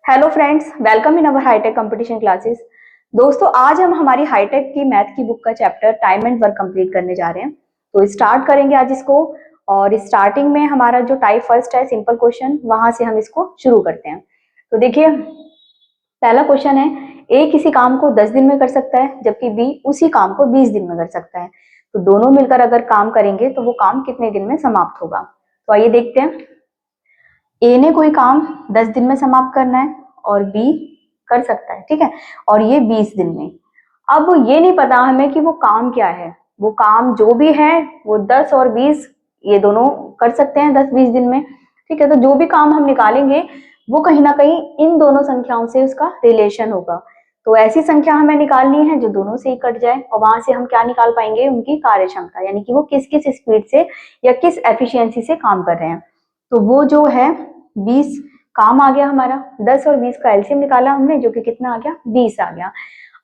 Hello friends, welcome in our hitech competition classes. दोस्तों, आज हम हमारी हाईटेक की मैथ की बुक का chapter time and work complete करने जा रहे हैं। तो स्टार्ट करेंगे आज इसको। और स्टार्टिंग में हमारा जो टाइप फर्स्ट है सिंपल क्वेश्चन, वहां से हम इसको शुरू करते हैं। तो देखिए, पहला क्वेश्चन है, ए किसी काम को 10 दिन में कर सकता है जबकि बी उसी काम को 20 दिन में कर सकता है। तो दोनों मिलकर अगर काम करेंगे तो वो काम कितने दिन में समाप्त होगा। तो आइए देखते हैं। ए ने कोई काम 10 दिन में समाप्त करना है और बी कर सकता है, ठीक है, और ये 20 दिन में। अब ये नहीं पता हमें कि वो काम क्या है। वो काम जो भी है वो 10 और 20 ये दोनों कर सकते हैं 10-20 दिन में, ठीक है। तो जो भी काम हम निकालेंगे वो कहीं ना कहीं इन दोनों संख्याओं से उसका रिलेशन होगा। तो ऐसी संख्या हमें निकालनी है जो दोनों से ही कट जाए, और वहां से हम क्या निकाल पाएंगे, उनकी कार्य क्षमता, यानी कि वो किस किस स्पीड से या किस एफिशिएंसी से काम कर रहे हैं। तो वो जो है 20 काम आ गया हमारा। 10 और 20 का एलसीएम निकाला हमने, जो कि कितना आ गया, 20 आ गया।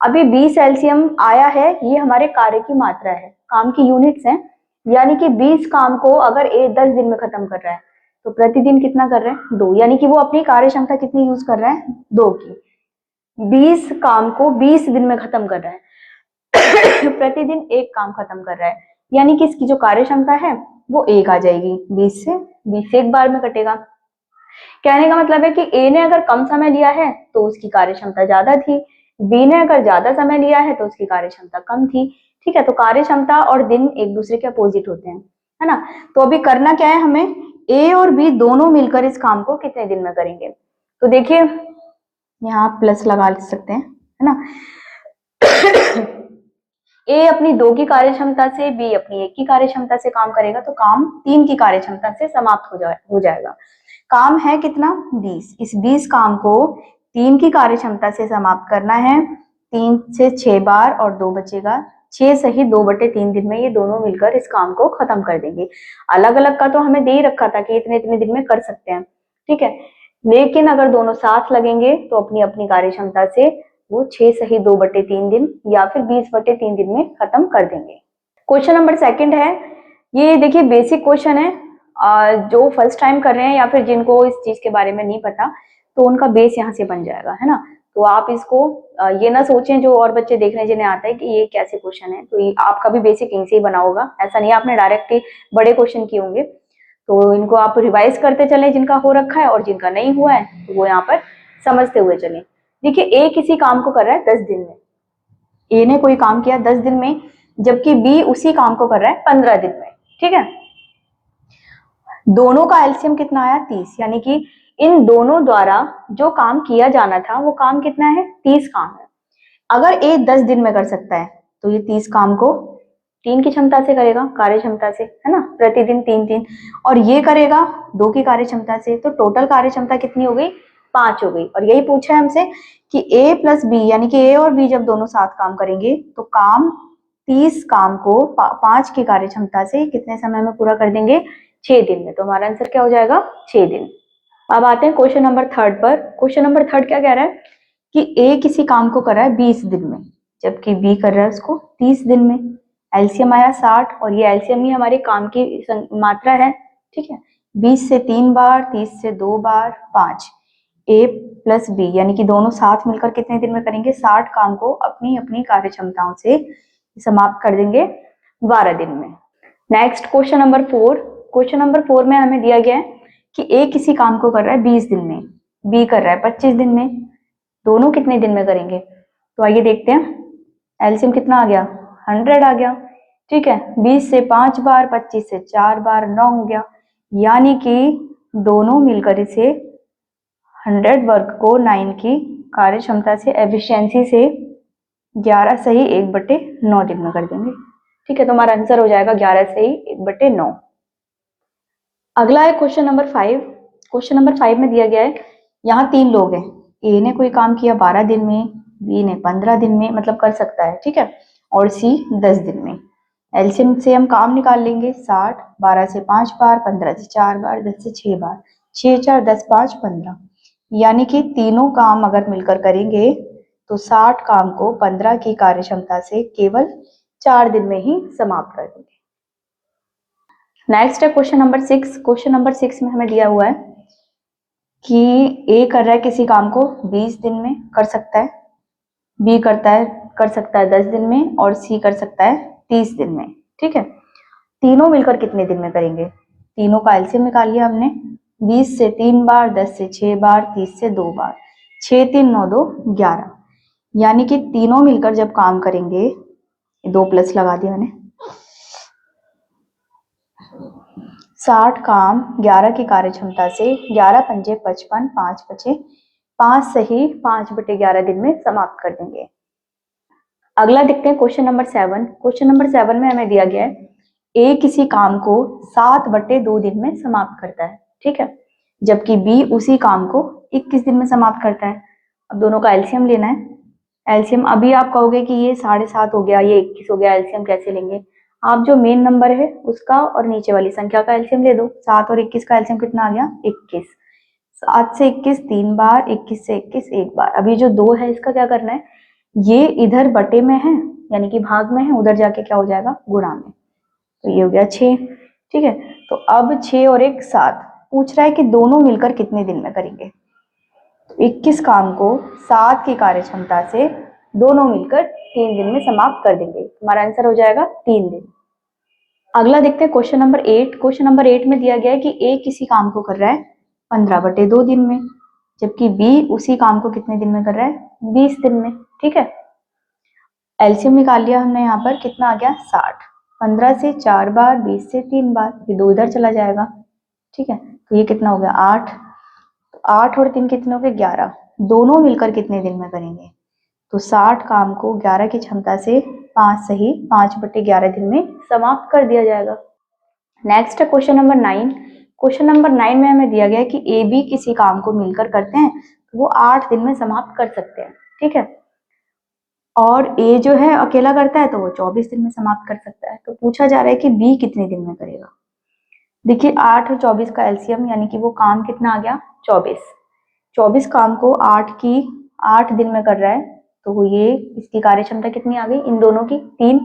अभी 20 एलसीएम आया है, ये हमारे कार्य की मात्रा है, काम की यूनिट्स हैं। यानी कि 20 काम को अगर ए 10 दिन में खत्म कर रहा है तो प्रतिदिन कितना कर रहा है, 2। यानी कि वो अपनी कार्य क्षमता कितनी यूज कर रहा है, 2 की। 20 काम को 20 दिन में खत्म कर रहा है प्रतिदिन एक काम खत्म कर रहा है, यानी कि इसकी जो कार्य क्षमता है वो 1 आ जाएगी। 20 से एक बार में कटेगा। कहने का मतलब है कि ए ने अगर कम समय लिया है तो उसकी कार्य क्षमता ज्यादा थी, बी ने अगर ज्यादा समय लिया है तो उसकी कार्य क्षमता कम थी, ठीक है। तो कार्य क्षमता और दिन एक दूसरे के अपोजिट होते हैं, है ना। तो अभी करना क्या है हमें, ए और बी दोनों मिलकर इस काम को कितने दिन में करेंगे। तो देखिए, यहाँ प्लस लगा सकते हैं, है ना। ए अपनी 2 की कार्य क्षमता से, बी अपनी 1 की कार्य क्षमता से काम करेगा, तो काम 3 की कार्य क्षमता से समाप्त हो जाएगा। काम है कितना, 20। इस 20 काम को 3 की कार्य क्षमता से समाप्त करना है, 3 से 6 बार और 2 बचेगा, 6 सही 2/3 दिन में ये दोनों मिलकर इस काम को खत्म कर देंगे। अलग अलग का तो हमें दे ही रखा था कि इतने इतने दिन में कर सकते हैं, ठीक है। लेकिन अगर दोनों साथ लगेंगे तो अपनी अपनी कार्य क्षमता से वो 6 सही 2/3 दिन या फिर 20/3 दिन में खत्म कर देंगे। क्वेश्चन नंबर सेकंड है, ये देखिए बेसिक क्वेश्चन है। जो फर्स्ट टाइम कर रहे हैं या फिर जिनको इस चीज के बारे में नहीं पता, तो उनका बेस यहाँ से बन जाएगा, है ना। तो आप इसको ये ना सोचें जो और बच्चे देख रहे हैं जिन्हें आता है कि ये कैसे क्वेश्चन है, तो ये आपका भी बेसिक यहीं से ही बना होगा। ऐसा नहीं आपने डायरेक्ट ही बड़े क्वेश्चन किए होंगे। तो इनको आप रिवाइज करते चले जिनका हो रखा है, और जिनका नहीं हुआ है तो वो यहाँ पर समझते हुए चले। देखिए, ए किसी काम को कर रहा है 10 दिन में। ए ने कोई काम किया 10 दिन में, जबकि बी उसी काम को कर रहा है 15 दिन में, ठीक है। दोनों का एलसीएम कितना आया, 30। यानी कि इन दोनों द्वारा जो काम किया जाना था वो काम कितना है, 30 काम है। अगर ए 10 दिन में कर सकता है तो ये 30 काम को 3 की क्षमता से करेगा, कार्य क्षमता से, है ना, प्रतिदिन 3-3। और ये करेगा 2 की कार्य क्षमता से, तो टोटल कार्य क्षमता कितनी हो गई, 5 हो गई। और यही पूछा है हमसे कि ए प्लस बी, यानी कि ए और बी जब दोनों साथ काम करेंगे तो काम 30 काम को 5 की कार्य क्षमता से कितने समय में पूरा कर देंगे, 6 दिन में। तो हमारा आंसर क्या हो जाएगा, 6 दिन। अब आते हैं क्वेश्चन नंबर थर्ड पर। क्वेश्चन नंबर थर्ड क्या कह रहा है कि ए किसी काम को कर रहा है 20 दिन में, जबकि बी कर रहा है उसको 30 दिन में। एलसीएम आया 60, और ये एलसीएम ही हमारे काम की मात्रा है, ठीक है। 20 से 3 बार, 30 से 2 बार, 5। ए प्लस बी, यानी कि दोनों साथ मिलकर कितने दिन में करेंगे, 60 काम को अपनी अपनी कार्य क्षमताओं से समाप्त कर देंगे 12 दिन में। Next question number 4। Question number 4 में हमें दिया गया है कि ए किसी काम को कर रहा है 20 दिन में, बी कर रहा है 25 दिन में। दोनों कितने दिन में करेंगे, तो आइए देखते हैं। एलसीएम कितना आ गया, 100 आ गया, ठीक है। 20 से 5 बार, 25 से 4 बार, 9 हो गया। यानी कि दोनों मिलकर इसे 100 वर्ग को 9 की कार्य क्षमता से, एफिशिएंसी से 11 सही 1/9 दिन में कर देंगे, ठीक है। तो हमारा आंसर हो जाएगा 11 सही 1/9। अगला है क्वेश्चन नंबर 5। क्वेश्चन नंबर 5 में दिया गया है, यहाँ 3 लोग हैं। ए ने कोई काम किया 12 दिन में, बी ने 15 दिन में, मतलब कर सकता है, ठीक है, और सी 10 दिन में। एलसीएम से हम काम निकाल लेंगे, 60, 12 से 5 बार, 15 से 4 बार, 10 से 6 बार, 6 4 10 5 15। यानी कि तीनों काम अगर मिलकर करेंगे तो 60 काम को 15 की कार्य क्षमता से केवल 4 दिन में ही समाप्त कर देंगे। नेक्स्ट है क्वेश्चन नंबर 6। क्वेश्चन नंबर 6 में हमें दिया हुआ है कि ए कर रहा है किसी काम को 20 दिन में कर सकता है, बी कर सकता है 10 दिन में और सी कर सकता है 30 दिन में। ठीक है, तीनों मिलकर कितने दिन में करेंगे? तीनों का एलसीएम निकाल लिया हमने। 20 से 3 बार, 10 से 6 बार, 30 से 2 बार, 6 3 9 2 11, यानी कि तीनों मिलकर जब काम करेंगे, 2 प्लस लगा दिया मैंने, 60 काम 11 की कार्य क्षमता से 11 पंजे 55, 5 बचे 5 सही 5/11 दिन में समाप्त कर देंगे। अगला देखते हैं क्वेश्चन नंबर 7। क्वेश्चन नंबर 7 में हमें दिया गया है ए किसी काम को 7/2 दिन में समाप्त करता है। ठीक है, जबकि बी उसी काम को 21 दिन में समाप्त करता है। अब दोनों का एलसीएम लेना है। एलसीएम अभी आप कहोगे कि ये 7.5 हो गया, ये 21 हो गया, एलसीएम कैसे लेंगे? आप जो मेन नंबर है उसका और नीचे वाली संख्या का एलसीएम ले दो। 7 और 21 का एलसीएम कितना आ गया? 21। 7 से 21 3 बार, 21 से 21 1 बार। अभी जो 2 है इसका क्या करना है? ये इधर बटे में है यानी कि भाग में है, उधर जाके क्या हो जाएगा? गुणा में। तो ये हो गया 6। ठीक है, तो अब 6 और 1 7। पूछ रहा है कि दोनों मिलकर कितने दिन में करेंगे? तो 21 काम को 7 की कार्य क्षमता से दोनों मिलकर 3 दिन में समाप्त कर देंगे। हमारा आंसर हो जाएगा 3 दिन। अगला देखते हैं क्वेश्चन नंबर 8। क्वेश्चन नंबर 8 में दिया गया है कि ए किसी काम को कर रहा है 15/2 दिन में, जबकि बी उसी काम को कितने दिन में कर रहा है? 20 दिन में। ठीक है, एलसीएम निकाल लिया हमने। यहाँ पर कितना आ गया? 60। 15 से 4 बार, 20 से 3 बार, ये 2 इधर चला जाएगा। ठीक है, तो ये कितना हो गया? 8। तो 8 और 3 कितने हो गए? 11। दोनों मिलकर कितने दिन में करेंगे? तो 60 काम को 11 की क्षमता से 5 सही 5/11 दिन में समाप्त कर दिया जाएगा। नेक्स्ट है क्वेश्चन नंबर 9। क्वेश्चन नंबर 9 में हमें दिया गया है कि ए बी किसी काम को मिलकर करते हैं तो वो 8 दिन में समाप्त कर सकते हैं। ठीक है, और ए जो है अकेला करता है तो वो 24 दिन में समाप्त कर सकता है। तो पूछा जा रहा है कि बी कितने दिन में करेगा? देखिए 8 और 24 का एलसीएम यानी कि वो काम कितना आ गया? 24। 24 काम को 8 दिन में कर रहा है तो ये इसकी कार्य क्षमता कितनी आ गई? इन दोनों की 3।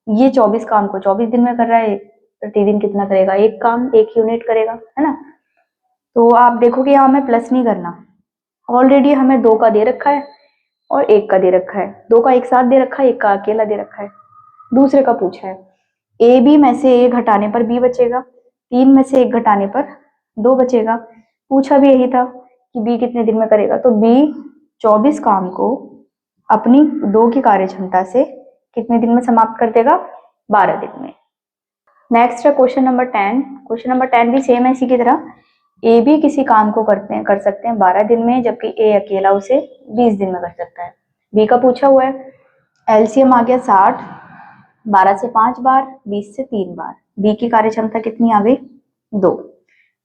ये 24 काम को 24 दिन में कर रहा है, प्रतिदिन कितना करेगा? एक काम 1 यूनिट करेगा, है ना। तो आप देखोगे यहाँ हमें प्लस नहीं करना, ऑलरेडी हमें 2 का दे रखा है और 1 का दे रखा है। 2 का एक साथ दे रखा है, 1 का अकेला दे रखा है। दूसरे का पूछा है ए बी में से ए घटाने पर बी बचेगा, 3 में से 1 घटाने पर 2 बचेगा। पूछा भी यही था कि बी कितने दिन में करेगा, तो बी 24 काम को अपनी 2 की कार्य क्षमता से कितने दिन में समाप्त कर देगा? 12 दिन में। नेक्स्ट है क्वेश्चन नंबर 10। क्वेश्चन नंबर 10 भी सेम है इसी की तरह। ए भी किसी काम को कर सकते हैं 12 दिन में, जबकि ए अकेला उसे 20 दिन में कर सकता है। बी का पूछा हुआ है। एलसीएम आ गया 60। 12 से 5 बार, 20 से 3 बार। बी की कार्य क्षमता कितनी आ गई? 2।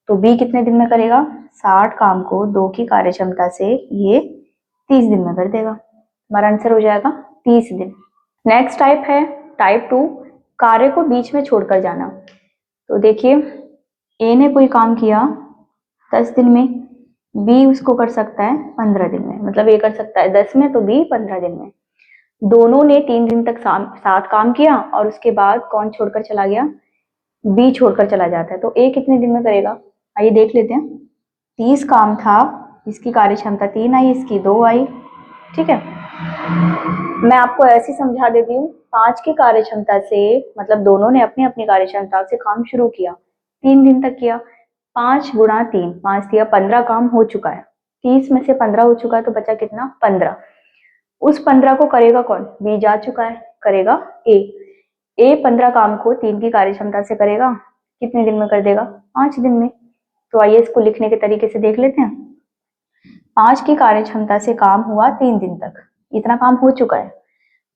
तो बी कितने दिन में करेगा? 60 काम को 2 की कार्य क्षमता से ये 30 दिन में कर देगा। हमारा आंसर हो जाएगा 30 दिन। नेक्स्ट टाइप है टाइप 2, कार्य को बीच में छोड़कर जाना। तो देखिए ए ने कोई काम किया 10 दिन में, बी उसको कर सकता है 15 दिन में, मतलब ए कर सकता है 10 में तो बी 15 दिन में। दोनों ने 3 दिन तक साथ काम किया और उसके बाद कौन छोड़कर चला गया? बी छोड़कर चला जाता है। तो ए कितने दिन में करेगा? आइए देख लेते हैं। 30 काम था, इसकी कार्य क्षमता 3 आई, इसकी 2 आई। ठीक है, मैं आपको ऐसे समझा देती हूँ। 5 की कार्य क्षमता से, मतलब दोनों ने अपनी अपनी कार्य क्षमता से काम शुरू किया, 3 दिन तक किया। 5 गुणा 3, 5 दिया 15 काम हो चुका है। 30 में से 15 हो चुका है तो बचा कितना? 15। उस 15 को करेगा कौन? बी जा चुका है, करेगा ए। ए 15 काम को 3 की कार्य क्षमता से करेगा, कितने दिन में कर देगा? 5 दिन में। तो आइए इसको लिखने के तरीके से देख लेते हैं। 5 की कार्य क्षमता से काम हुआ 3 दिन तक, इतना काम हो चुका है।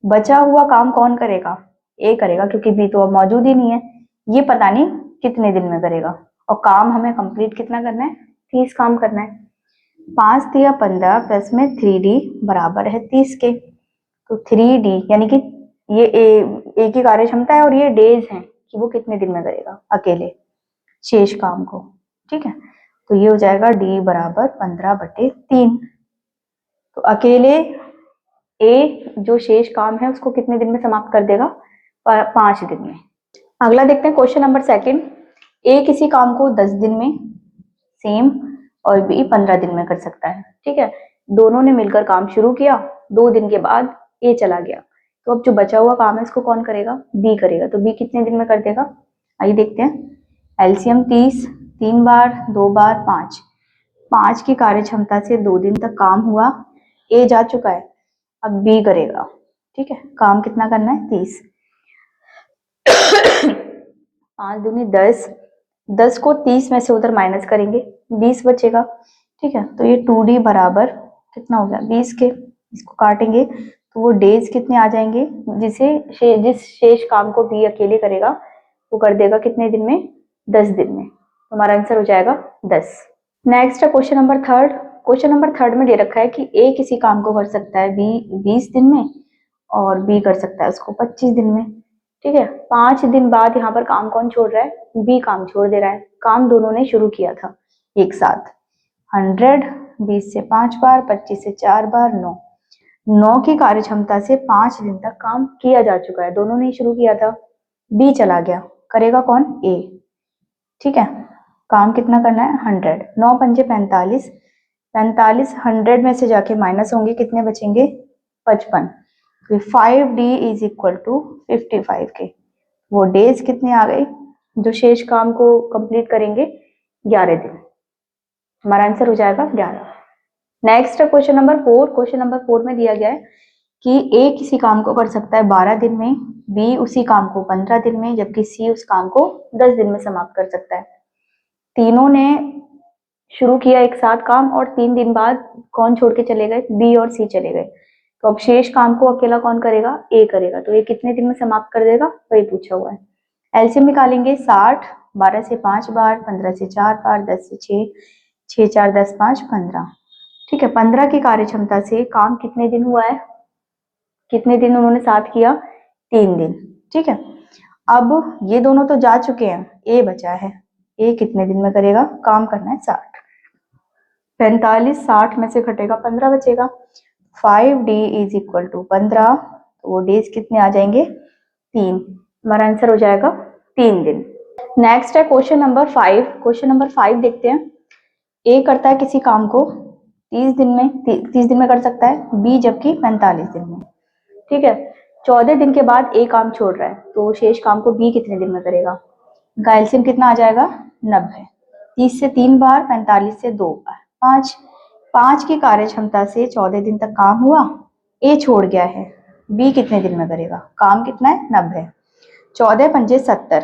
बचा हुआ काम कौन करेगा? ए करेगा, क्योंकि बी तो अब मौजूद ही नहीं है। ये पता नहीं कितने दिन में करेगा, और काम हमें कंप्लीट कितना करना है? 30 काम करना है। 5 दिया 15 प्लस में 3d बराबर है 30 के। तो 3d यानी कि ये ए की कार्य क्षमता है और ये डेज है कि वो कितने दिन में करेगा अकेले शेष काम को। ठीक है, तो ये हो जाएगा d बराबर 15/3। तो अकेले ए जो शेष काम है उसको कितने दिन में समाप्त कर देगा? 5 दिन में। अगला देखते हैं क्वेश्चन नंबर 2। ए किसी काम को 10 दिन में, सेम और बी 15 दिन में कर सकता है। ठीक है, दोनों ने मिलकर काम शुरू किया, 2 दिन के बाद ए चला गया, तो अब जो बचा हुआ काम है इसको कौन करेगा? बी करेगा। तो बी कितने दिन में कर देगा? आइए देखते हैं। एलसीएम 30, 3 बार 2 बार 5, 5 की कार्य क्षमता से 2 दिन तक काम हुआ, ए जा चुका है, अब बी करेगा। ठीक है, काम कितना करना है? 30। 5 दूनी 10, 10 को 30 में से उधर माइनस करेंगे, 20 बचेगा। ठीक है, तो ये 2D बराबर कितना हो गया? 20 के। इसको काटेंगे तो वो डेज कितने आ जाएंगे? जिस शेष काम को बी अकेले करेगा वो कर देगा कितने दिन में? 10 दिन में। तो हमारा आंसर हो जाएगा 10। नेक्स्ट है question number third. Question number third में दे रखा है कि ए किसी काम को कर सकता है बी 20 दिन में और बी कर सकता है उसको 25 दिन में। ठीक है, 5 दिन बाद यहाँ पर काम कौन छोड़ रहा है? बी काम छोड़ दे रहा है। काम दोनों ने शुरू किया था एक साथ। 100, 20 से 5 बार, 25 से 4 बार, 9 की कार्य क्षमता से 5 दिन तक काम किया जा चुका है, दोनों ने शुरू किया था। बी चला गया, करेगा कौन? ए। ठीक है, काम कितना करना है? 100। 9 पंजे 45, 45 100 में से जाके माइनस होंगे, कितने बचेंगे? 55। 5D इज इक्वल टू 55 के। वो डेज कितने आ गए जो शेष काम को कंप्लीट करेंगे? 11 दिन। हमारा आंसर हो जाएगा 11। नेक्स्ट है क्वेश्चन नंबर 4। क्वेश्चन नंबर 4 में दिया गया है कि ए किसी काम को कर सकता है 12 दिन में, बी उसी काम को 15 दिन में, जबकि सी उस काम को 10 दिन में समाप्त कर सकता है। तीनों ने शुरू किया एक साथ काम और 3 दिन बाद कौन छोड़ के चले गए? बी और सी चले गए। तो अब शेष काम को अकेला कौन करेगा? ए करेगा। तो ये कितने दिन में समाप्त कर देगा? वही पूछा हुआ है। एलसीएम निकालेंगे 60, 12 से 5 बार, 15 से 4 बार, 10 से 6, 6 4 10 5 15। ठीक है, 15 की कार्य क्षमता से काम कितने दिन हुआ है? कितने दिन उन्होंने साथ किया? 3 दिन। ठीक है, अब ये दोनों तो जा चुके हैं, ए बचा है। ए कितने दिन में करेगा? काम करना है 60। 45 60 में से घटेगा 15 बचेगा। 5D इज इक्वल टू 15, तो वो डेज कितने आ जाएंगे? 3। हमारा आंसर हो जाएगा 3 दिन। नेक्स्ट है क्वेश्चन नंबर 5। क्वेश्चन नंबर 5 देखते हैं। ए करता है किसी काम को 30 दिन में, 30 दिन में कर सकता है, बी जबकि 45 दिन में। ठीक है, 14 दिन के बाद ए काम छोड़ रहा है, तो शेष काम को बी कितने दिन में करेगा? एलसीएम कितना आ जाएगा? 90। 30 से 3 बार, 45 से 2 बार, 5 की कार्य क्षमता से 14 दिन तक काम हुआ, ए छोड़ गया है, बी कितने दिन में करेगा? काम कितना है? 90। 14 पंजे 70,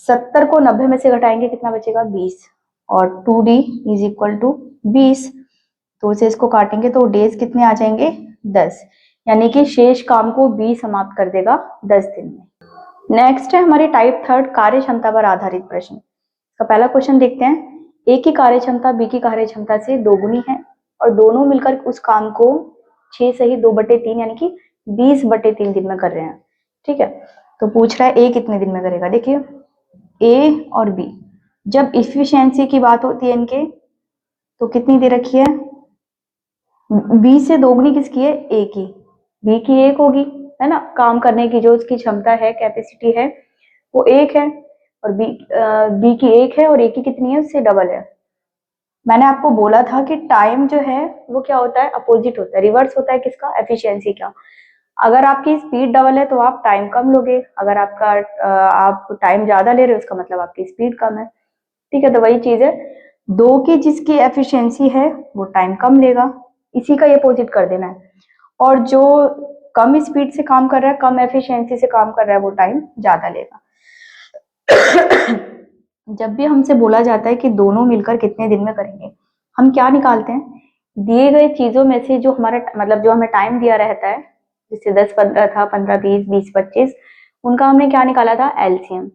70 को 90 में से घटाएंगे, कितना बचेगा? 20। और 2D इज इक्वल टू 20, तो उसे इसको काटेंगे तो डेज कितने आ जाएंगे? 10। यानी कि शेष काम को बी समाप्त कर देगा 10 दिन में। नेक्स्ट है हमारी टाइप थर्ड, कार्य क्षमता पर आधारित प्रश्न। तो पहला क्वेश्चन देखते हैं। ए की कार्य क्षमता बी की कार्य क्षमता से दोगुनी है और दोनों मिलकर उस काम को 6 सही 2/3 यानी कि 20/3 दिन में कर रहे हैं। ठीक है, तो पूछ रहा है ए कितने दिन में करेगा। देखिए, ए और बी जब इफिशियंसी की बात होती है इनके, तो कितनी दे रखी है? बी से दोगुनी किसकी है? ए की। बी की 1 होगी, है ना, काम करने की जो उसकी क्षमता है, कैपेसिटी है, वो 1 है। और बी की 1 है और ए की कितनी है? उससे डबल है। मैंने आपको बोला था कि टाइम जो है वो क्या होता है? अपोजिट होता है, रिवर्स होता है किसका? एफिशिएंसी का। अगर आपकी स्पीड डबल है तो आप टाइम कम लोगे, अगर आप टाइम ज्यादा ले रहे हो उसका मतलब आपकी स्पीड कम है। ठीक है, तो वही चीज है, 2 की जिसकी एफिशिएंसी है वो टाइम कम लेगा, इसी का ये अपोजिट कर देना है। और जो कम स्पीड से काम कर रहा है, कम एफिशिएंसी से काम कर रहा है, वो टाइम ज्यादा लेगा। जब भी हमसे बोला जाता है कि दोनों मिलकर कितने दिन में करेंगे, हम क्या निकालते हैं? दिए गए चीजों में से जो हमारा मतलब जो हमें टाइम दिया रहता है, जैसे 10 15 था, 15 20 20 25, उनका हमने क्या निकाला था? एलसीएम।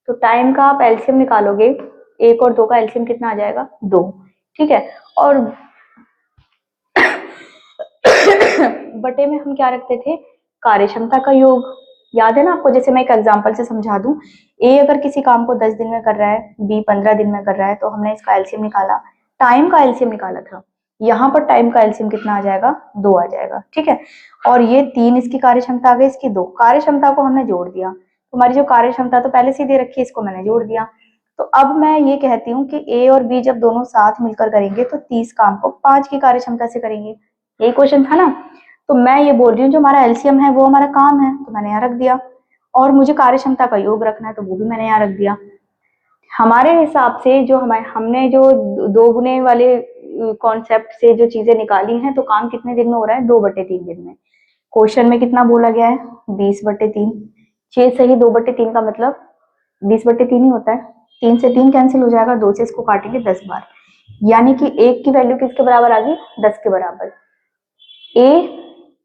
तो टाइम का आप एलसीएम निकालोगे, 1 और 2 का एलसीएम कितना आ जाएगा? 2। ठीक है, और बटे में हम क्या रखते थे? कार्यक्षमता का योग। याद है ना आपको? जैसे मैं एक एग्जांपल से समझा दूं, ए अगर किसी काम को 10 दिन में कर रहा है, बी 15 दिन में कर रहा है, तो हमने इसका एलसीएम निकाला, टाइम का एलसीएम निकाला था। यहाँ पर टाइम का एलसीएम कितना आ जाएगा? 2 आ जाएगा। ठीक है, और ये 3 इसकी कार्यक्षमता आ गई, इसकी 2 कार्यक्षमता को हमने जोड़ दिया। हमारी जो कार्यक्षमता तो पहले से दे रखी है, इसको मैंने जोड़ दिया, तो अब मैं ये कहती हूँ कि ए और बी जब दोनों साथ मिलकर करेंगे तो 30 काम को 5 की कार्य क्षमता से करेंगे। यही क्वेश्चन था ना। तो मैं ये बोल रही हूँ जो हमारा एलसीएम है वो हमारा काम है, तो मैंने यहाँ रख दिया, और मुझे कार्य क्षमता का योग रखना है तो वो भी मैंने यहाँ रख दिया। हमारे हिसाब से जो हमने जो दो गुने वाले कॉन्सेप्ट से जो चीजें निकाली हैं, तो काम कितने दिन में हो रहा है, 2/3 दिन में। क्वेश्चन में कितना बोला गया है, 20/3। 6 से ही 2/3 का मतलब 20/3 ही होता है। 3 से 3 कैंसिल हो जाएगा, 2 से इसको काटेंगे 10 बार, यानी कि 1 की वैल्यू किसके बराबर आ गई, 10 के बराबर। ए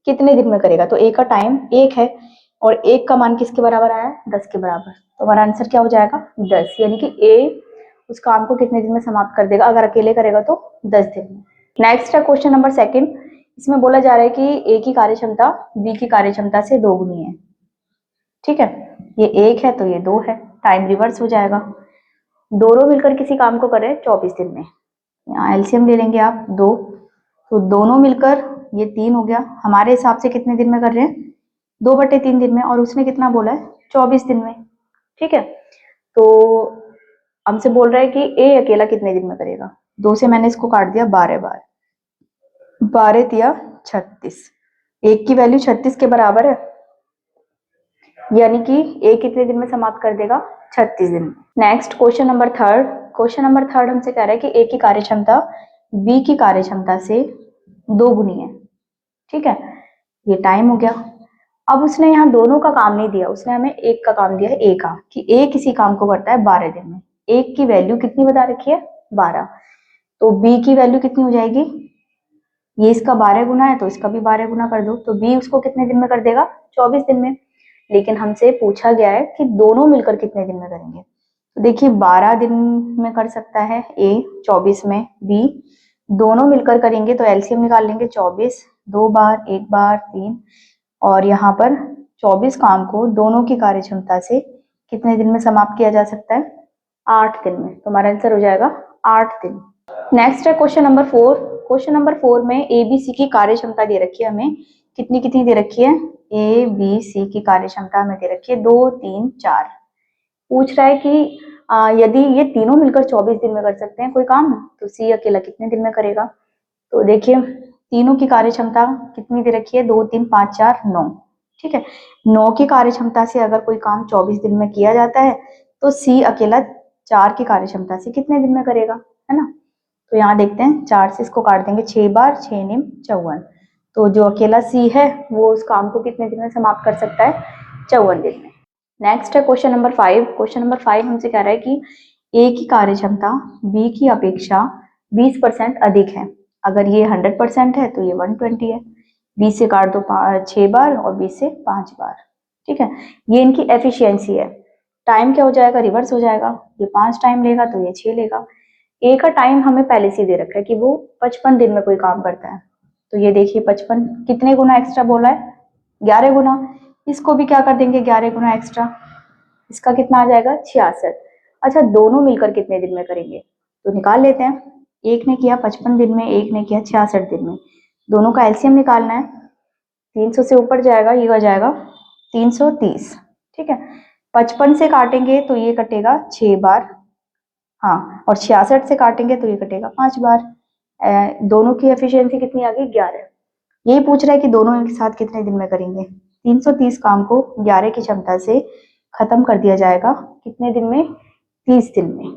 कितने दिन में करेगा, तो ए का टाइम 1 है और 1 का मान किसके बराबर आया है, 10 के बराबर। तो हमारा आंसर क्या हो जाएगा, 10, यानी कि ए उस काम को कितने दिन में समाप्त कर देगा, अगर अकेले करेगा तो 10 दिन में। नेक्स्ट है क्वेश्चन नंबर 2। इसमें बोला जा रहा है कि ए की कार्य क्षमता बी की कार्य क्षमता से 2 गुनी है। ठीक है, ये 1 है तो ये 2 है, टाइम रिवर्स हो जाएगा। दोनों मिलकर किसी काम को करें 24 दिन में, यहाँ एलसीएम ले लेंगे आप 2, तो दोनों मिलकर ये 3 हो गया। हमारे हिसाब से कितने दिन में कर रहे हैं, 2/3 दिन में, और उसने कितना बोला है, 24 दिन में। ठीक है, तो हमसे बोल रहा है कि ए अकेला कितने दिन में करेगा। 2 से मैंने इसको काट दिया 12 बार, 12 तिया 36, 1 की वैल्यू 36 के बराबर है, यानी कि ए कितने दिन में समाप्त कर देगा, 36 दिन में। Next question number 3। Question number 3 हमसे कह रहा है कि ए की कार्य क्षमता बी की कार्य क्षमता से 2 गुनी है। ठीक है, ये टाइम हो गया। अब उसने यहाँ दोनों का काम नहीं दिया, उसने हमें एक का काम दिया है, ए का, कि ए किसी काम को करता है 12 दिन में। एक की वैल्यू कितनी बता रखी है, 12, तो बी की वैल्यू कितनी हो जाएगी, ये इसका 12 गुना है तो इसका भी 12 गुना कर दो, तो बी उसको कितने दिन में कर देगा, 24 दिन में। लेकिन हमसे पूछा गया है कि दोनों मिलकर कितने दिन में करेंगे, तो देखिए 12 दिन में कर सकता है ए, 24 में बी, दोनों मिलकर करेंगे तो एलसीएम निकाल लेंगे, 24 2 बार 1 बार 3, और यहाँ पर 24 काम को दोनों की कार्य क्षमता से कितने दिन में समाप्त किया जा सकता है, 8 दिन में। तो हमारा आंसर हो जाएगा 8 दिन। नेक्स्ट है क्वेश्चन नंबर 4। क्वेश्चन नंबर 4 में ए बी सी की कार्य क्षमता दे रखी है हमें, कितनी कितनी दे रखी है, ए बी सी की कार्य क्षमता हमें दे रखी है 2 3 4। पूछ रहा है कि यदि ये तीनों मिलकर 24 दिन में कर सकते हैं कोई काम, तो सी अकेला कितने दिन में करेगा। तो देखिए तीनों की कार्य क्षमता कितनी दे रखी है, 2 3 5 4 9। ठीक है, 9 की कार्य क्षमता से अगर कोई काम 24 दिन में किया जाता है, तो सी अकेला 4 की कार्य क्षमता से कितने दिन में करेगा, है ना। तो यहाँ देखते हैं, 4 से इसको काट देंगे, 6 बार 6 निम 54, तो जो अकेला सी है वो उस काम को कितने दिन में समाप्त कर सकता है, 54 दिन में। नेक्स्ट है क्वेश्चन नंबर 5। क्वेश्चन नंबर 5 हमसे कह रहा है कि ए की कार्य क्षमता बी की अपेक्षा 20% अधिक है। अगर ये 100% है तो ये 120 है। 20 से काट दो 6 बार और 20 से 5 बार। ठीक है, ये इनकी एफिशिएंसी है। टाइम क्या हो जाएगा, रिवर्स हो जाएगा, ये 5 टाइम लेगा तो ये 6 लेगा। ए का टाइम हमें पहले से दे रखा है कि वो 55 दिन में कोई काम करता है, तो ये देखिए 55 कितने गुना एक्स्ट्रा बोला है, 11 गुना। इसको भी क्या कर देंगे, 11 गुना एक्स्ट्रा, इसका कितना आ जाएगा, 66। अच्छा, दोनों मिलकर कितने दिन में करेंगे, तो निकाल लेते हैं। एक ने किया 55 दिन में, एक ने किया 66 दिन में, दोनों का एलसीएम निकालना है। 300 से ऊपर जाएगा, ये हो जाएगा 330। ठीक है, 55 से काटेंगे तो ये कटेगा 6 बार, हाँ, और 66 से काटेंगे तो ये कटेगा 5 बार। दोनों की एफिशिएंसी कितनी आ गई, 11। यही पूछ रहा है कि दोनों एक साथ कितने दिन में करेंगे। 330 काम को 11 की क्षमता से खत्म कर दिया जाएगा कितने दिन में, 30 दिन में।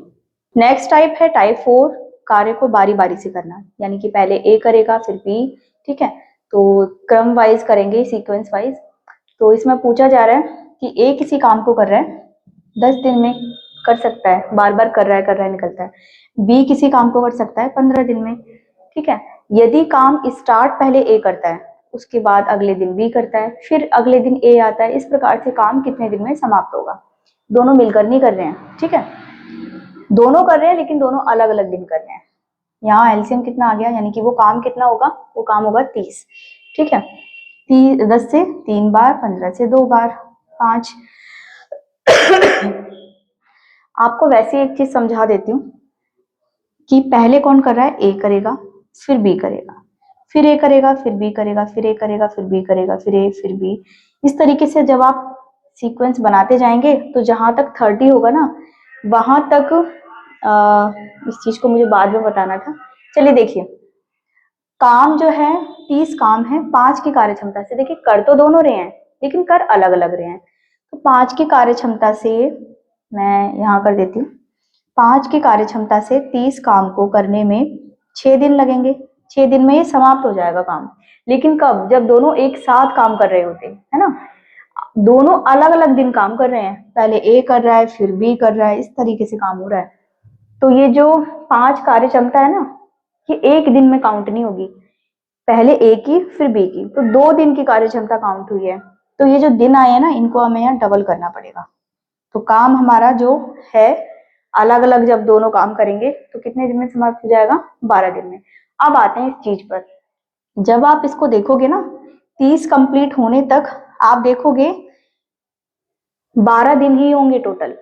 नेक्स्ट टाइप है टाइप 4, कार्य को बारी बारी से करना, यानी कि पहले ए करेगा फिर बी। ठीक है, तो क्रम वाइज करेंगे, सीक्वेंस वाइज। तो इसमें पूछा जा रहा है कि ए किसी काम को कर रहा है 10 दिन में कर सकता है, बार बार कर रहा है निकलता है। बी किसी काम को कर सकता है 15 दिन में। ठीक है, यदि काम स्टार्ट पहले ए करता है, उसके बाद अगले दिन बी करता है, फिर अगले दिन ए आता है, इस प्रकार से काम कितने दिन में समाप्त होगा। दोनों मिलकर नहीं कर रहे हैं, ठीक है, दोनों कर रहे हैं लेकिन दोनों अलग अलग दिन कर रहे हैं। यहाँ एलसीएम कितना आ गया, यानी कि वो काम कितना होगा, वो काम होगा 30। ठीक है, 10 से 3 बार, 15 से 2 बार, 5। आपको वैसे एक चीज समझा देती हूँ कि पहले कौन कर रहा है, ए करेगा फिर बी करेगा, फिर ए करेगा फिर बी करेगा, फिर ए करेगा फिर बी करेगा, फिर ए फिर बी। इस तरीके से जब आप सीक्वेंस बनाते जाएंगे तो जहां तक 30 होगा ना, वहां तक इस चीज को मुझे बाद में बताना था। चलिए देखिए, काम जो है 30 काम है 5 की कार्य क्षमता से। देखिए कर तो दोनों रहे हैं लेकिन कर अलग अलग रहे हैं। तो 5 की कार्य क्षमता से मैं यहाँ कर देती हूँ, 5 की कार्य क्षमता से 30 काम को करने में 6 दिन लगेंगे। 6 दिन में ये समाप्त हो जाएगा काम। लेकिन कब? जब दोनों एक साथ काम कर रहे होते हैं, है ना। दोनों अलग अलग दिन काम कर रहे हैं, पहले ए कर रहा है फिर बी कर रहा है, इस तरीके से काम हो रहा है। तो ये जो 5 कार्य क्षमता है ना, ये एक दिन में काउंट नहीं होगी, पहले ए की फिर बी की। तो 2 दिन की कार्य क्षमता काउंट हुई है। तो ये जो दिन आए हैं ना, इनको हमें यहाँ डबल करना पड़ेगा। तो काम हमारा जो है अलग अलग जब दोनों काम करेंगे तो कितने दिन में समाप्त हो जाएगा? 12 दिन में। अब आते हैं इस चीज पर। जब आप इसको देखोगे ना, 30 कंप्लीट होने तक आप देखोगे 12 दिन ही होंगे टोटल।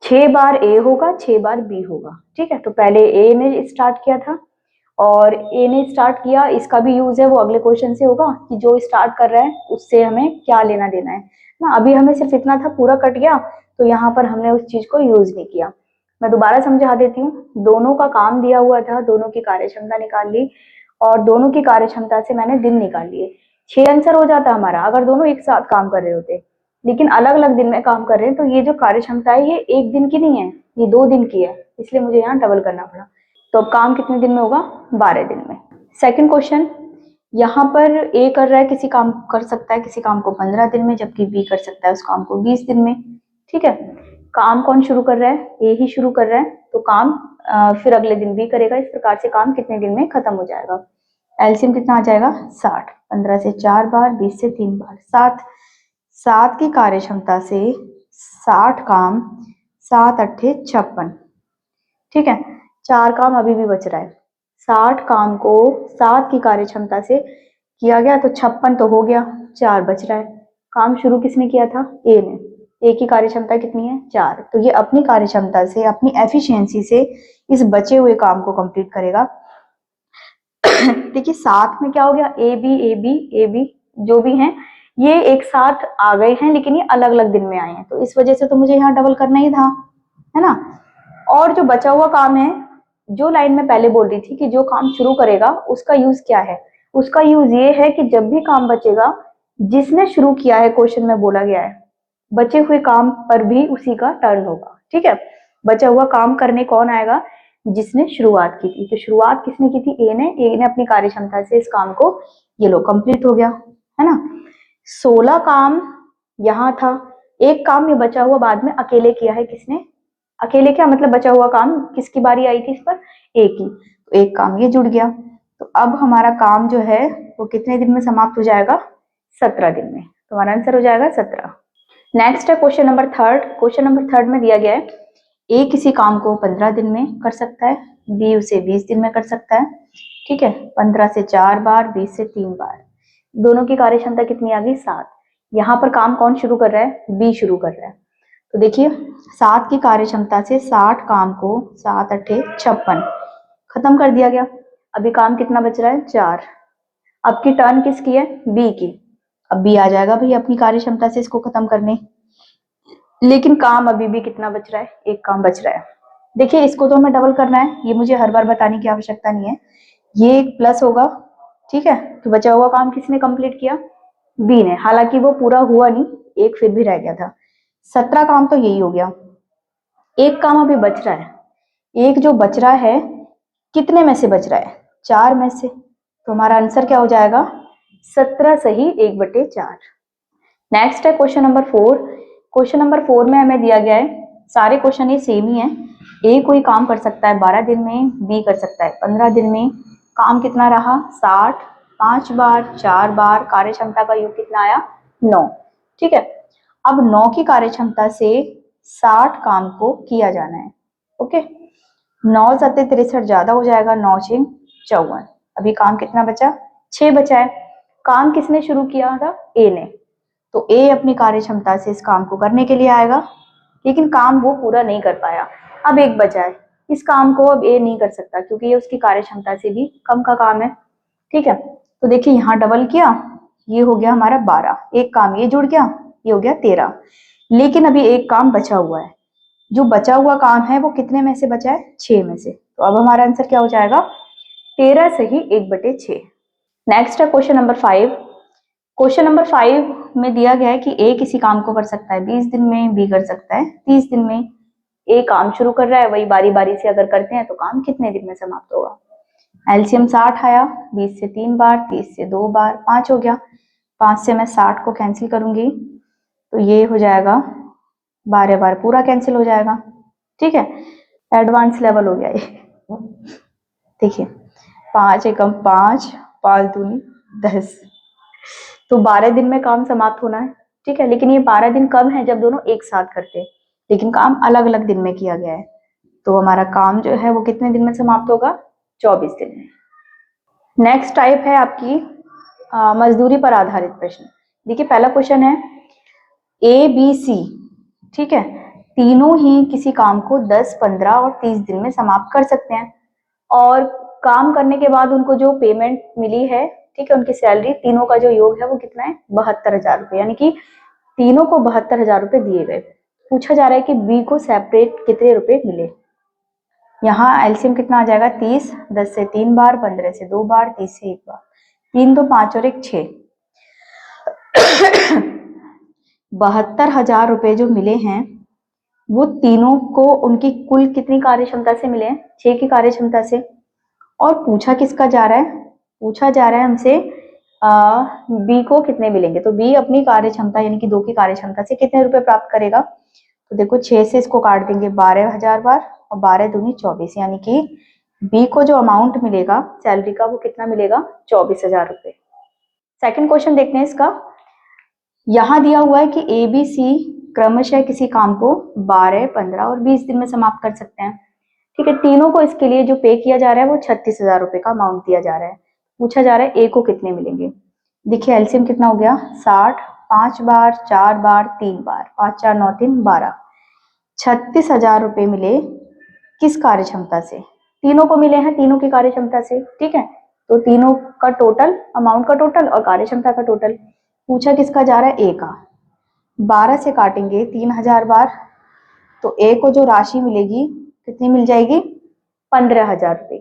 6 बार ए होगा, 6 बार बी होगा, ठीक है। तो पहले ए ने स्टार्ट किया था और ए ने स्टार्ट किया, इसका भी यूज है वो अगले क्वेश्चन से होगा कि जो स्टार्ट कर रहा है उससे हमें क्या लेना देना है ना। अभी हमें सिर्फ इतना था, पूरा कट गया तो यहाँ पर हमने उस चीज को यूज नहीं किया। मैं दोबारा समझा देती हूँ। दोनों का काम दिया हुआ था, दोनों की कार्य क्षमता निकाल ली और दोनों की कार्य क्षमता से मैंने दिन निकाल लिए। 6 आंसर हो जाता हमारा अगर दोनों एक साथ काम कर रहे होते, लेकिन अलग अलग दिन में काम कर रहे हैं। तो ये जो कार्य क्षमता है ये एक दिन की नहीं है, ये 2 दिन की है, इसलिए मुझे यहाँ डबल करना पड़ा। तो अब काम कितने दिन में होगा? 12 दिन में। सेकंड क्वेश्चन, यहाँ पर ए कर रहा है, किसी काम कर सकता है किसी काम को 15 दिन में, जबकि बी कर सकता है उस काम को 20 दिन में, ठीक है। काम कौन शुरू कर रहा है? ए ही शुरू कर रहा है, तो काम फिर अगले दिन बी करेगा। इस प्रकार से काम कितने दिन में खत्म हो जाएगा? एलसीएम कितना आ जाएगा? 60। 15 से 4 बार, 20 से 3 बार, 7। 7 की कार्य क्षमता से 60 काम, 7 अट्ठे 56, ठीक है। 4 काम अभी भी बच रहा है। 60 काम को 7 की कार्य क्षमता से किया गया तो 56 तो हो गया, 4 बच रहा है। काम शुरू किसने किया था? ए ने। ए की कार्य क्षमता कितनी है? 4। तो ये अपनी कार्य क्षमता से, अपनी एफिशिएंसी से इस बचे हुए काम को कंप्लीट करेगा। देखिए साथ में क्या हो गया? A B A B A B जो भी हैं ये एक साथ आ गए हैं, लेकिन ये अलग अलग दिन में आए हैं, तो इस वजह से तो मुझे यहाँ डबल करना ही था, है ना। और जो बचा हुआ काम है, जो लाइन में पहले बोल रही थी कि जो काम शुरू करेगा उसका यूज क्या है, उसका यूज ये है कि जब भी काम बचेगा जिसने शुरू किया है, क्वेश्चन में बोला गया है बचे हुए काम पर भी उसी का टर्न होगा, ठीक है। बचा हुआ काम करने कौन आएगा? जिसने शुरुआत की थी। तो शुरुआत किसने की थी? ए ने। ए ने अपनी कार्य क्षमता से इस काम को, ये लो कंप्लीट हो गया, है ना। 16 काम यहाँ था, एक काम ये बचा हुआ बाद में अकेले किया है। किसने? अकेले क्या मतलब? बचा हुआ काम किसकी बारी आई थी इस पर? ए की। तो एक काम ये जुड़ गया। तो अब हमारा काम जो है वो कितने दिन में समाप्त हो जाएगा? 17 दिन में। तो हमारा आंसर हो जाएगा 17। नेक्स्ट है question number third. Question number third में दिया गया है ए किसी काम को 15 दिन में कर सकता है, बी उसे 20 दिन में कर सकता है, ठीक है। 15 से 4 बार, 20 से 3 बार, दोनों की कार्य क्षमता कितनी आ गई? 7। यहाँ पर काम कौन शुरू कर रहा है? बी शुरू कर रहा है। तो देखिए 7 की कार्य क्षमता से 60 काम को 7 अट्ठे 56 खत्म कर दिया गया। अभी काम कितना बच रहा है? 4। अब की टर्न किसकी है? बी की। अब बी आ जाएगा भाई अपनी कार्य क्षमता से इसको खत्म करने, लेकिन काम अभी भी कितना बच रहा है? एक काम बच रहा है। देखिए इसको तो हमें डबल करना है, ये मुझे हर बार बताने की आवश्यकता नहीं है। ये एक प्लस होगा, ठीक है। तो बचा हुआ काम किसने कंप्लीट किया? बी ने। हालांकि वो पूरा हुआ नहीं, एक फिर भी रह गया था। 17 काम तो यही हो गया। एक काम अभी बच रहा है, एक जो बच रहा है कितने में से बच रहा है? 4 में से। तो हमारा आंसर क्या हो जाएगा? 17 सही 1/4। नेक्स्ट है क्वेश्चन नंबर 4। क्वेश्चन नंबर 4 में हमें दिया गया है, सारे क्वेश्चन ये सेम ही है। ए कोई काम कर सकता है 12 दिन में, बी कर सकता है 15 दिन में। काम कितना रहा? 60। 5 बार, 4 बार, कार्य क्षमता का योग कितना आया? 9, ठीक है। अब 9 की कार्य क्षमता से 60 काम को किया जाना है, ओके। 9 सत्ते 63 ज्यादा हो जाएगा, 9 6 54। अभी काम कितना बचा? 6 बचा है। काम किसने शुरू किया था? ए ने। तो ए अपनी कार्य क्षमता से इस काम को करने के लिए आएगा, लेकिन काम वो पूरा नहीं कर पाया। अब एक बचा है, इस काम को अब ए नहीं कर सकता क्योंकि ये उसकी कार्य क्षमता से भी कम का काम है, ठीक है। तो देखिए यहाँ डबल किया, ये हो गया हमारा 12। एक काम ये जुड़ गया, ये हो गया 13। लेकिन अभी एक काम बचा हुआ है, जो बचा हुआ काम है वो कितने में से बचा है, 6 में से। तो अब हमारा आंसर क्या हो जाएगा, 13 से ही 1/6। नेक्स्ट है क्वेश्चन नंबर 5। क्वेश्चन नंबर 5 में दिया गया है कि ए किसी काम को कर सकता है 20 दिन में, बी कर सकता है 30 दिन में। ए काम शुरू कर रहा है, वही बारी बारी से अगर करते हैं तो काम कितने दिन में समाप्त होगा। एलसीएम 60 आया, 20 से 3 बार, 30 से 2 बार, 5 हो गया। 5 से मैं 60 को कैंसिल करूंगी तो ये हो जाएगा 12 बार पूरा कैंसिल हो जाएगा। ठीक है, एडवांस लेवल हो गया ये। देखिए 5 एकम 5, 5 दूनी 10, तो 12 दिन में काम समाप्त होना है। ठीक है, लेकिन ये 12 दिन कब है, जब दोनों एक साथ करते हैं, लेकिन काम अलग अलग दिन में किया गया है। तो हमारा काम जो है वो कितने दिन में समाप्त होगा, 24 दिन में। नेक्स्ट टाइप है आपकी मजदूरी पर आधारित प्रश्न। देखिए पहला क्वेश्चन है ए बी सी, ठीक है, तीनों ही किसी काम को 10, 15 और 30 दिन में समाप्त कर सकते हैं, और काम करने के बाद उनको जो पेमेंट मिली है, ठीक है, उनकी सैलरी, तीनों का जो योग है वो कितना है, 72,000 रुपये, यानी कि तीनों को 72,000 रुपये दिए गए। पूछा जा रहा है कि बी को सेपरेट कितने रुपए मिले। यहाँ एलसीएम कितना आ जाएगा, 30, 10 से 3 बार, 15 से 2 बार, 30 से 1 बार, 3 तो 5 और 1 6, 72,000 रुपये जो मिले हैं वो तीनों को उनकी कुल कितनी कार्य क्षमता से मिले हैं, 6 की कार्य क्षमता से। और पूछा किसका जा रहा है, पूछा जा रहा है हमसे बी को कितने मिलेंगे। तो बी अपनी कार्य क्षमता यानी कि 2 की कार्य क्षमता से कितने रुपए प्राप्त करेगा। तो देखो 6 से इसको काट देंगे 12,000 बार, और 12 दूनी 24, यानी कि बी को जो अमाउंट मिलेगा सैलरी का वो कितना मिलेगा, 24,000 रुपये। सेकंड क्वेश्चन देखते हैं इसका। यहाँ दिया हुआ है कि ए बी सी क्रमशः किसी काम को 12, 15 और 20 दिन में समाप्त कर सकते हैं। ठीक है, तीनों को इसके लिए जो पे किया जा रहा है वो 36,000 रुपये का अमाउंट दिया जा रहा है। पूछा जा रहा है ए को कितने मिलेंगे। देखिए एलसीएम कितना हो गया, 60, 5 बार, 4 बार, 3 बार, 5 4 9 3 12, 36,000 रुपये मिले किस कार्य क्षमता से, तीनों को मिले हैं तीनों की कार्य क्षमता से। ठीक है, तो तीनों का टोटल, अमाउंट का टोटल और कार्य क्षमता का टोटल। पूछा किसका जा रहा है, ए का। 12 से काटेंगे 3,000 बार, तो ए को जो राशि मिलेगी कितनी मिल जाएगी, 15,000 रुपये।